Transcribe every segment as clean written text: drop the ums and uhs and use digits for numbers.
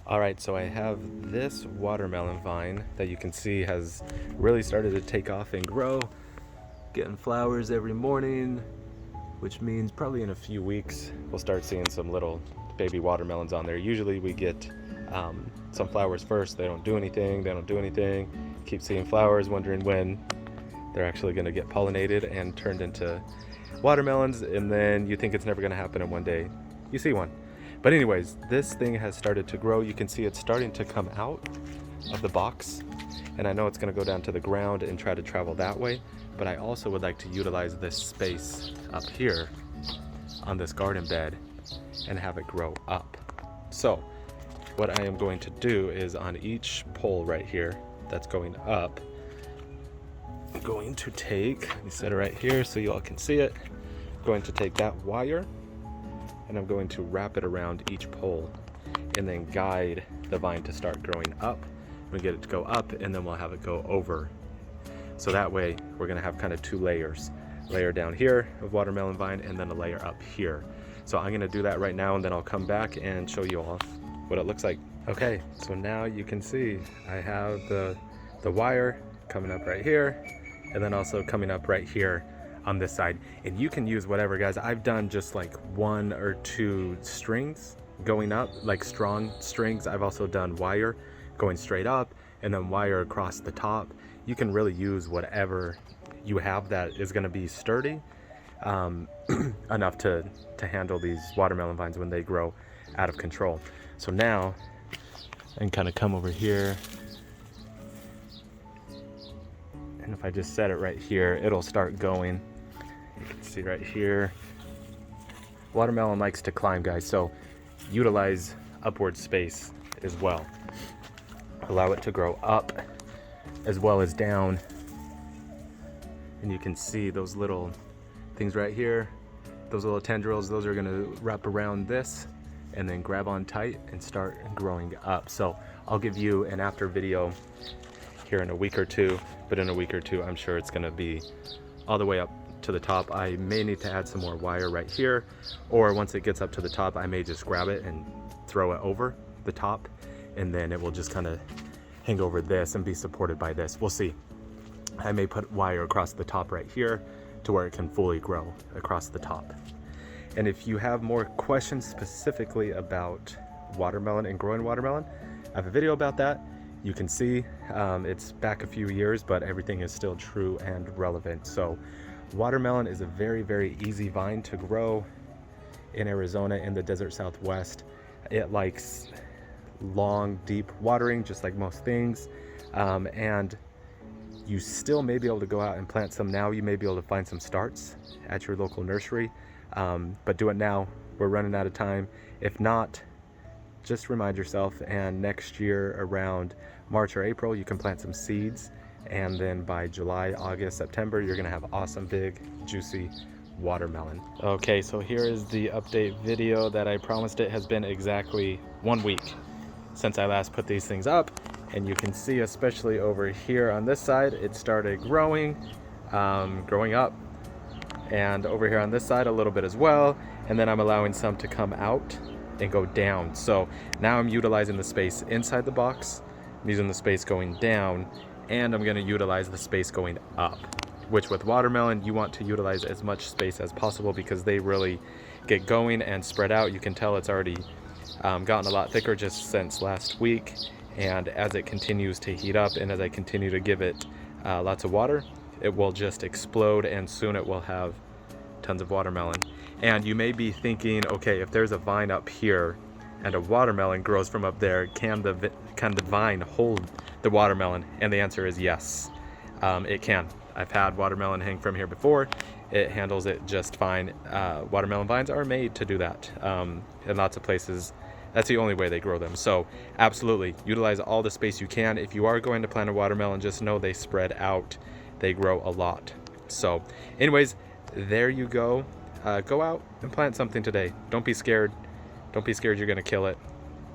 All right, so I have this watermelon vine that you can see has really started to take off and grow, getting flowers every morning, which means probably in a few weeks we'll start seeing some little baby watermelons on there. Usually we get some flowers first. They don't do anything. Keep seeing flowers, wondering when they're actually going to get pollinated and turned into watermelons, and then you think it's never going to happen, and one day you see one. But anyways, this thing has started to grow. You can see it's starting to come out of the box, and I know it's going to go down to the ground and try to travel that way, but I also would like to utilize this space up here on this garden bed and have it grow up. So what I am going to do is on each pole right here that's going up, I'm going to take, let me set it right here so you all can see it. I'm going to take that wire and I'm going to wrap it around each pole and then guide the vine to start growing up. We get it to go up and then we'll have it go over. So that way we're gonna have kind of two layers. Layer down here of watermelon vine and then a layer up here. So I'm gonna do that right now and then I'll come back and show you all what it looks like. Okay, so now you can see I have the wire coming up right here and then also coming up right here on this side, and you can use whatever, guys. I've done just like 1 or 2 strings going up, like strong strings. I've also done wire going straight up and then wire across the top. You can really use whatever you have that is going to be sturdy enough to handle these watermelon vines when they grow out of control. So now I can kind of come over here, and if I just set it right here, it'll start going. You can see right here, watermelon likes to climb, guys, so utilize upward space as well. Allow it to grow up as well as down. And you can see those little things right here, those little tendrils, those are gonna wrap around this and then grab on tight and start growing up. So I'll give you an after video here in a week or two, but in a week or two I'm sure it's gonna be all the way up to the top. I may need to add some more wire right here, or once it gets up to the top I may just grab it and throw it over the top, and then it will just kind of hang over this and be supported by this. We'll see. I may put wire across the top right here to where it can fully grow across the top. And if you have more questions specifically about watermelon and growing watermelon, I have a video about that. You can see it's back a few years, but everything is still true and relevant. So watermelon is a very, very easy vine to grow in Arizona in the desert Southwest. It likes long, deep watering, just like most things. And you still may be able to go out and plant some now. You may be able to find some starts at your local nursery, but do it now. We're running out of time. If not, just remind yourself, and next year around March or April, you can plant some seeds, and then by July, August, September, you're gonna have awesome, big, juicy watermelon. Okay, so here is the update video that I promised. It has been exactly 1 week since I last put these things up, and you can see, especially over here on this side, it started growing up, and over here on this side a little bit as well, and then I'm allowing some to come out and go down. So now I'm utilizing the space inside the box, I'm using the space going down, and I'm going to utilize the space going up, which with watermelon you want to utilize as much space as possible because they really get going and spread out. You can tell it's already gotten a lot thicker just since last week, and as it continues to heat up and as I continue to give it lots of water, it will just explode, and soon it will have tons of watermelon. And you may be thinking, okay, if there's a vine up here and a watermelon grows from up there, can the vine hold the watermelon? And the answer is yes, it can. I've had watermelon hang from here before. It handles it just fine. Watermelon vines are made to do that. In lots of places, that's the only way they grow them. So absolutely, utilize all the space you can. If you are going to plant a watermelon, just know they spread out. They grow a lot. So anyways, there you go. Go out and plant something today. Don't be scared. Don't be scared you're gonna kill it.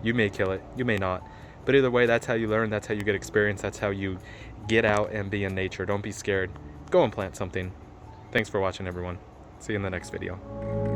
You may kill it, you may not. But either way, that's how you learn, that's how you get experience, that's how you get out and be in nature. Don't be scared. Go and plant something. Thanks for watching, everyone. See you in the next video.